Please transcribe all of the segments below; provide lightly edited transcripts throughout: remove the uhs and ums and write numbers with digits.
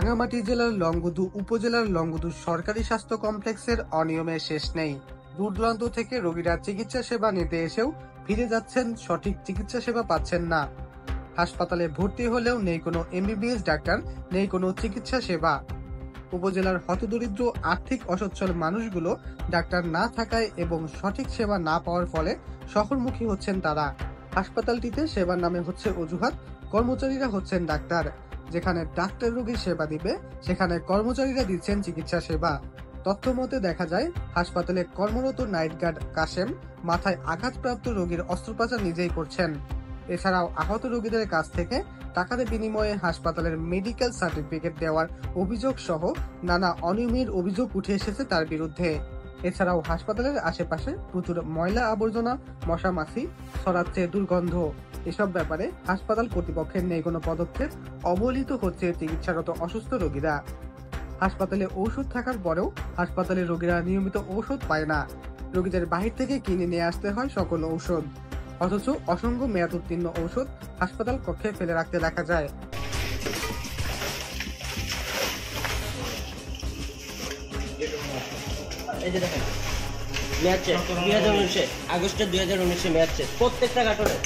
রাঙ্গামাটি জেলার লংগদু উপজেলার লংগদু সরকারি স্বাস্থ্য কমপ্লেক্সের অনিয়মের শেষ নেই। দূর দূরান্ত থেকে রোগীরা চিকিৎসা সেবা নিতে এসেও ফিরে যাচ্ছেন, সঠিক চিকিৎসা সেবা পাচ্ছেন না। হাসপাতালে ভর্তি হলেও নেই কোনো এমবিবিএস ডাক্তার, নেই কোনো চিকিৎসা সেবা। উপজেলার হতদরিদ্র আর্থিক অসচ্ছল মানুষগুলো ডাক্তার না থাকায় এবং সঠিক সেবা না পাওয়ার ফলে শহরমুখী হচ্ছেন তারা। হাসপাতালটিতে সেবার নামে হচ্ছে অজুহাত, কর্মচারীরা হচ্ছেন ডাক্তার। যেখানে ডাক্তার রোগীর সেবা দিবে সেখানে কর্মচারীরা দিচ্ছেন চিকিৎসা সেবা। তথ্য মতে দেখা যায়, হাসপাতালে কর্মরত নাইট গার্ড কাশেম মাথায় আঘাতপ্রাপ্ত রোগীর অস্ত্রোপচার নিজেই করছেন। এছাড়াও আহত রোগীদের কাছ থেকে টাকার বিনিময়ে হাসপাতালের মেডিকেল সার্টিফিকেট দেওয়ার অভিযোগ সহ নানা অনিয়মের অভিযোগ উঠে এসেছে তার বিরুদ্ধে। এছাড়াও হাসপাতালের আশেপাশে প্রচুর ময়লা আবর্জনা, মশা মাছি ছড়াচ্ছে দুর্গন্ধ। এসব ব্যাপারে হাসপাতাল কর্তৃপক্ষের নেই কোনো পদক্ষেপ, অবহেলিত হচ্ছে চিকিৎসারত অসুস্থ রোগীরা। হাসপাতালে ঔষধ থাকার পরেও হাসপাতালের রোগীরা নিয়মিত ঔষধ পায় না। রোগীদের বাহির থেকে কিনে নিয়ে আসতে হয় সকল ঔষধ, অথচ অসংখ্য মেয়াদ উত্তীর্ণ ঔষধ হাসপাতাল কক্ষে ফেলে রাখতে দেখা যায়। এই যে দেখেন মেয়াদ চেক 2019 আগস্টের 2019 মেয়াদ চেক প্রত্যেকটা কার্টনে।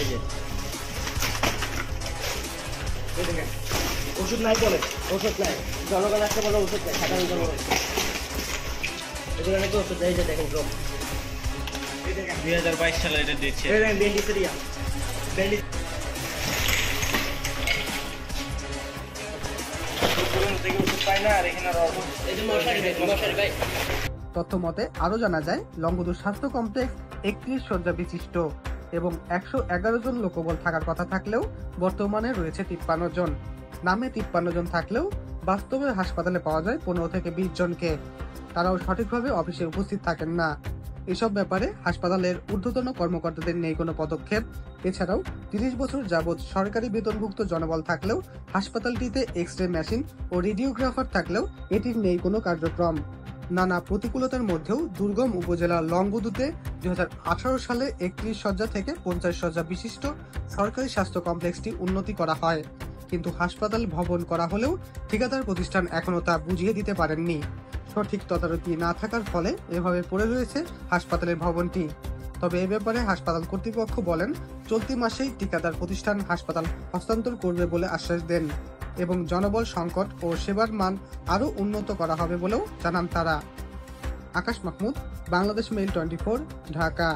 এই যে দেখেন ওষুধ নাই, বলে ওষুধ নাই, জনগণ আসতে বলে ওষুধ নাই, সাধারণ জনগণ এগুলো নাকি ওষুধ নেই। এই যে দেখেন ড্রপ 2022 সালে এটা দিচ্ছে। এই দেখেন বেন্ডিসেরিয়া বেন্ডিস তথ্য মতে আরো জানা যায়, লংগদু স্বাস্থ্য কমপ্লেক্স 31 শয্যা বিশিষ্ট এবং 111 জন লোকবল থাকার কথা থাকলেও বর্তমানে রয়েছে 53 জন। নামে 53 জন থাকলেও বাস্তবে হাসপাতালে পাওয়া যায় 15 থেকে 20 জনকে। তারাও সঠিকভাবে অফিসে উপস্থিত থাকেন না। এসব ব্যাপারে হাসপাতালের ঊর্ধ্বতন কর্মকর্তাদের নেই কোনো পদক্ষেপ। এছাড়াও 30 বছর যাবৎ সরকারি বেতনভুক্ত জনবল থাকলেও হাসপাতালটিতে এক্স-রে মেশিন ও রেডিওগ্রাফার থাকলেও এটির নেই কোনো কার্যক্রম। নানা প্রতিকূলতার মধ্যেও দুর্গম উপজেলা লংগদুতে 2018 সালে 31 শয্যা থেকে 50 শয্যা বিশিষ্ট সরকারি স্বাস্থ্য কমপ্লেক্সটি উন্নতি করা হয়, কিন্তু হাসপাতাল ভবন করা হলেও ঠিকাদার প্রতিষ্ঠান এখনও তা বুঝিয়ে দিতে পারেননি। সঠিক তদারকি না থাকার ফলে এভাবে পড়ে রয়েছে হাসপাতালের ভবনটি। তবে এ ব্যাপারে হাসপাতাল কর্তৃপক্ষ বলেন, চলতি মাসেই ঠিকাদার প্রতিষ্ঠান হাসপাতাল হস্তান্তর করবে বলে আশ্বাস দেন এবং জনবল সংকট ও সেবার মান আরও উন্নত করা হবে বলেও জানান তারা। আকাশ মাহমুদ, বাংলাদেশ মেইল 24, ঢাকা।